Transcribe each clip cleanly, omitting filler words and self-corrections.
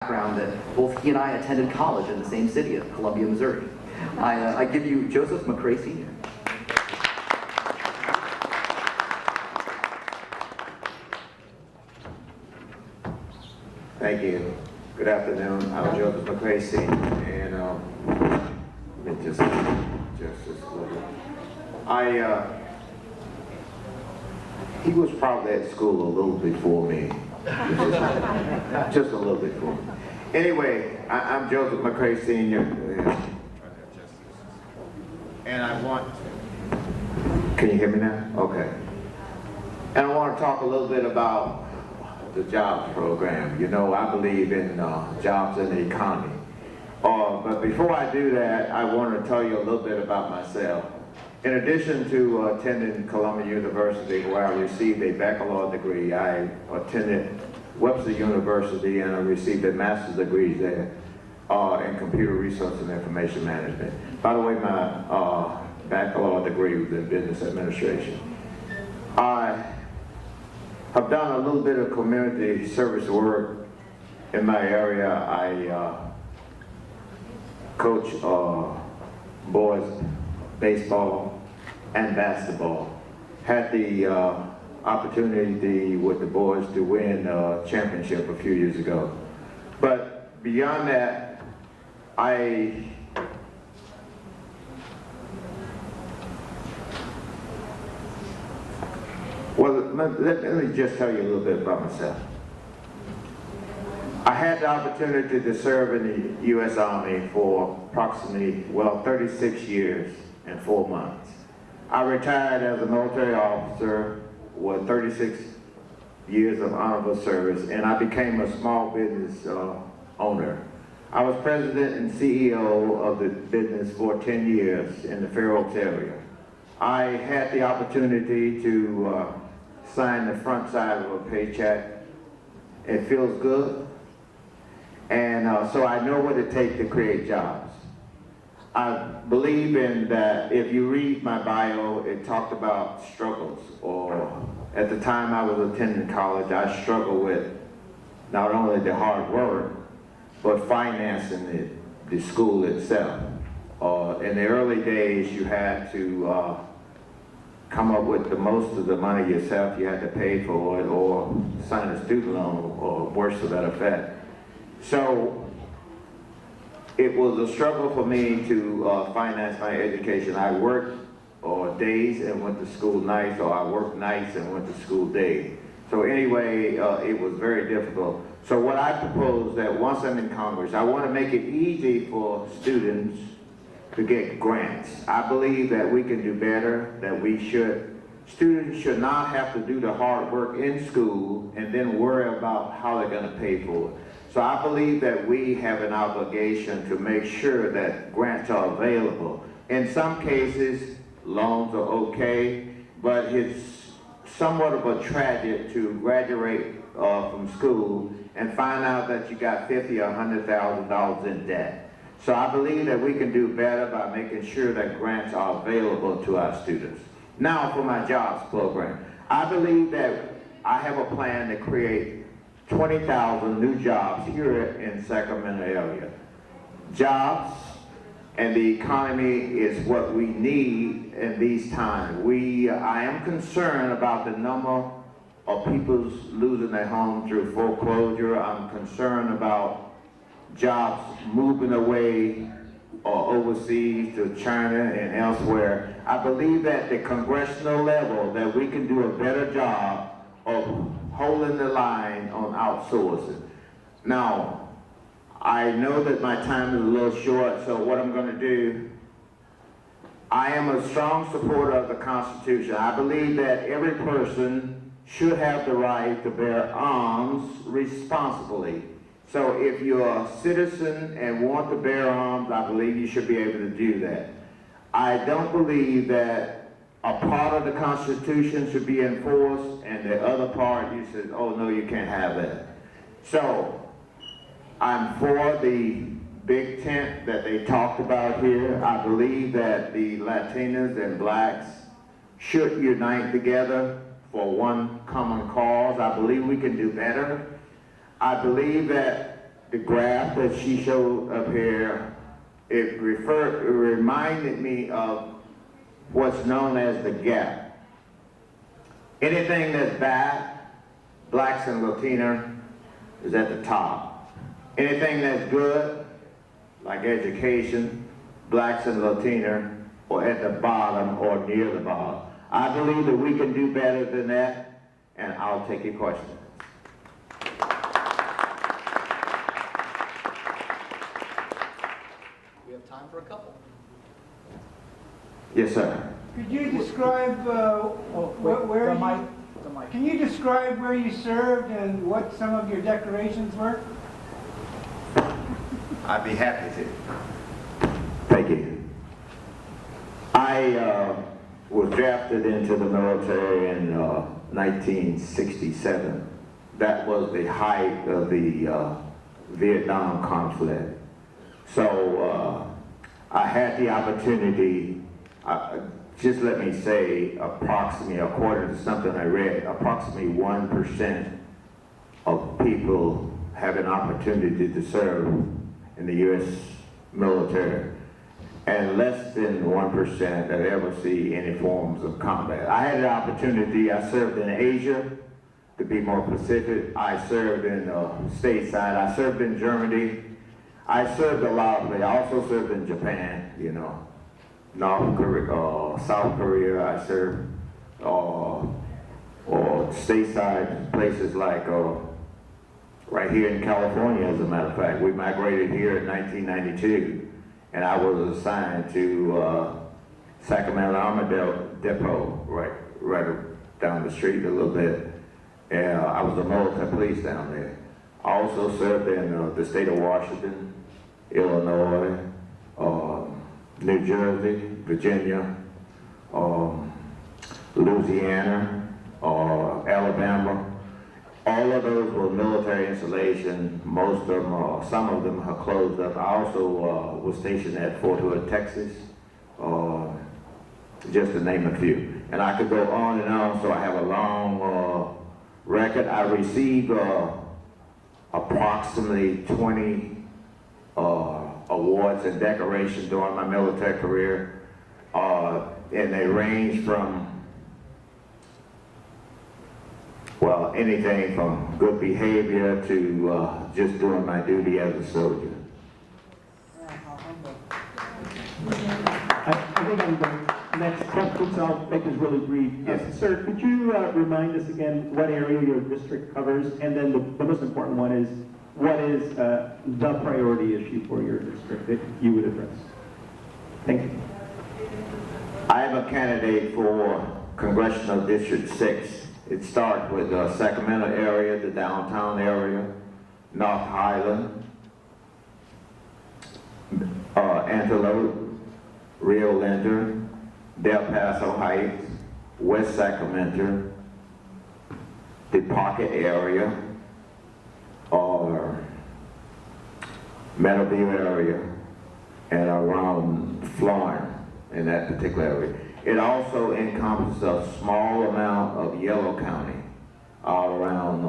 background that both he and I attended college in the same city of Columbia, Missouri. I give you Joseph McCray Sr. Thank you. Good afternoon. I'm Joseph McCray Sr. and let me just this a little. He was probably at school a little before me, just a little bit before me. Anyway, I'm Joseph McCray Sr. And I want. Can you hear me now? Okay. And I want to talk a little bit about the jobs program. You know, I believe in jobs in the economy. But before I do that, I want to tell you a little bit about myself. In addition to attending Columbia University, where I received a baccalaureate degree, I attended Webster University and I received a master's degree there in computer research and information management. By the way, my baccalaureate degree was in business administration. I have done a little bit of community service work in my area. I coach boys baseball and basketball. Had the opportunity with the boys to win a championship a few years ago. But beyond that, let me just tell you a little bit about myself. I had the opportunity to serve in the U.S. Army for approximately, 36 years and 4 months. I retired as a military officer with 36 years of honorable service, and I became a small business owner. I was president and CEO of the business for 10 years in the Fair Oaks area. I had the opportunity to sign the front side of a paycheck. It feels good. And so I know what it takes to create jobs. I believe in that. If you read my bio, it talked about struggles, or at the time I was attending college, I struggled with not only the hard work, but financing the school itself. In the early days, you had to come up with the most of the money yourself. You had to pay for it or sign a student loan or worse to that effect. So it was a struggle for me to finance my education. I worked days and went to school nights, or I worked nights and went to school days. So anyway, it was very difficult. So what I propose that once I'm in Congress, I want to make it easy for students to get grants. I believe that we can do better, that students should not have to do the hard work in school and then worry about how they're going to pay for it. So I believe that we have an obligation to make sure that grants are available. In some cases, loans are okay, but it's somewhat of a tragedy to graduate from school and find out that you got $50,000 or $100,000 in debt. So I believe that we can do better by making sure that grants are available to our students. Now for my jobs program. I believe that I have a plan to create 20,000 new jobs here in Sacramento area. Jobs and the economy is what we need in these times. I am concerned about the number of people losing their home through foreclosure. I'm concerned about jobs moving away or overseas to China and elsewhere. I believe at the congressional level that we can do a better job of holding the line on outsourcing. Now, I know that my time is a little short, so what I'm going to do, I am a strong supporter of the Constitution. I believe that every person should have the right to bear arms responsibly. So if you're a citizen and want to bear arms, I believe you should be able to do that. I don't believe that a part of the Constitution should be enforced and the other part you said, oh no, you can't have that. So I'm for the big tent that they talked about here. I believe that the Latinas and blacks should unite together for one common cause. I believe we can do better. I believe that the graph that she showed up here, it reminded me of what's known as the gap. Anything that's bad, blacks and Latino, is at the top. Anything that's good, like education, blacks and Latino, are at the bottom or near the bottom. I believe that we can do better than that, and I'll take your questions. We have time for a couple. Yes, sir. Could you describe where you, can you describe where you served and what some of your decorations were? I'd be happy to. Thank you. I was drafted into the military in 1967. That was the height of the Vietnam conflict. So I had the opportunity, just let me say, approximately, according to something I read, approximately 1% of people have an opportunity to serve in the U.S. military, and less than 1% that ever see any forms of combat. I had the opportunity, I served in Asia, to be more specific. I served in stateside, I served in Germany, I served a lot of places. I also served in Japan, you know, North Korea, South Korea. I served or stateside places like right here in California, as a matter of fact. We migrated here in 1992, and I was assigned to Sacramento Army Depot, right down the street a little bit. And I was a military police down there. I also served in the state of Washington, Illinois, New Jersey, Virginia, Louisiana, Alabama. All of those were military installations. Most of them, some of them have closed up. I also was stationed at Fort Hood, Texas, just to name a few. And I could go on and on, so I have a long record. I received approximately 20 awards and decorations during my military career, and they range from, well, anything from good behavior to just doing my duty as a soldier. I think on the next questions, I'll make this really brief. Yes. Sir, could you remind us again what area your district covers? And then the most important one is, what is the priority issue for your district that you would address? Thank you. I am a candidate for Congressional District 6. It starts with the Sacramento area, the downtown area, North Highland, Antelope, Rio Linda, Del Paso Heights, West Sacramento, the Pocket area, or Meadowview area, and around Florence in that particular area. It also encompasses a small amount of Yellow County, all around,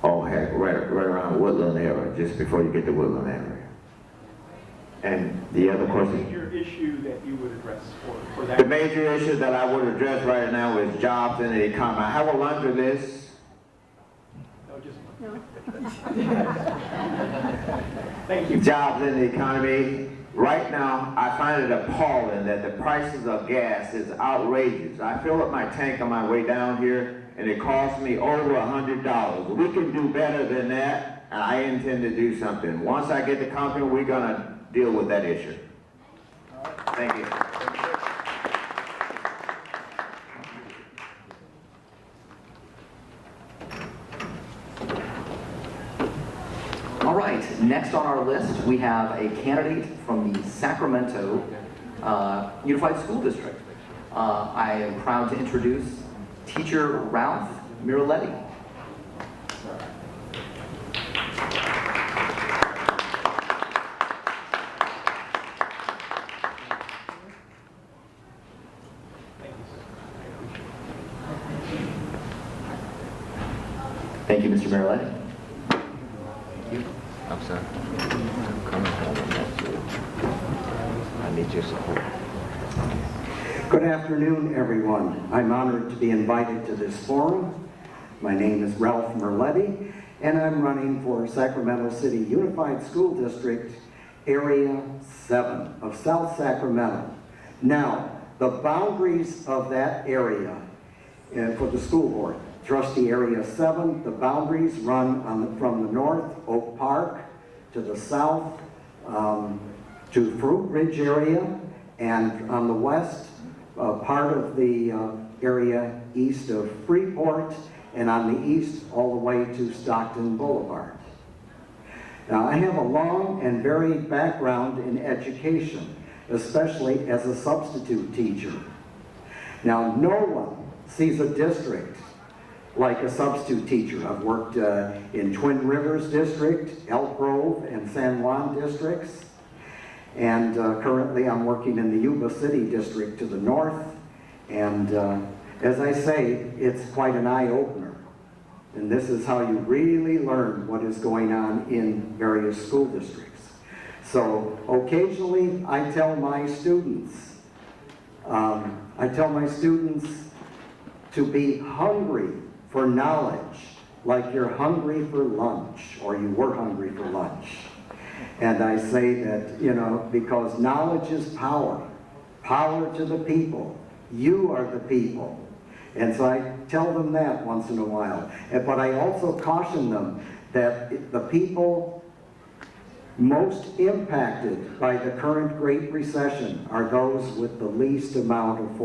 right around Woodland area, just before you get to Woodland area. And the other question? Major issue that you would address for that? The major issue that I would address right now is jobs in the economy. I have a laundry list. No, just. Thank you. Jobs in the economy. Right now, I find it appalling that the prices of gas is outrageous. I fill up my tank on my way down here, and it costs me over $100. We can do better than that, and I intend to do something. Once I get the company, we're gonna deal with that issue. Thank you. All right, next on our list, we have a candidate from the Sacramento Unified School District. I am proud to introduce teacher Ralph Miraletti. Thank you, Mr. Miraletti. I'm sorry. I'm coming home. I need your support. Good afternoon, everyone. I'm honored to be invited to this forum. My name is Ralph Merletti, and I'm running for Sacramento City Unified School District, Area 7 of South Sacramento. Now, the boundaries of that area for the school board, Trustee Area 7, the boundaries run from the north, Oak Park, to the south, to Fruit Ridge area, and on the west, part of the area east of Freeport, and on the east all the way to Stockton Boulevard. Now, I have a long and varied background in education, especially as a substitute teacher. Now, no one sees a district like a substitute teacher. I've worked in Twin Rivers District, Elk Grove, and San Juan districts. And currently I'm working in the Yuba City District to the north. And as I say, it's quite an eye-opener. And this is how you really learn what is going on in various school districts. So occasionally I tell my students to be hungry for knowledge, like you're hungry for lunch, or you were hungry for lunch. And I say that, you know, because knowledge is power, power to the people. You are the people. And so I tell them that once in a while. But I also caution them that the people most impacted by the current Great Recession are those with the least amount of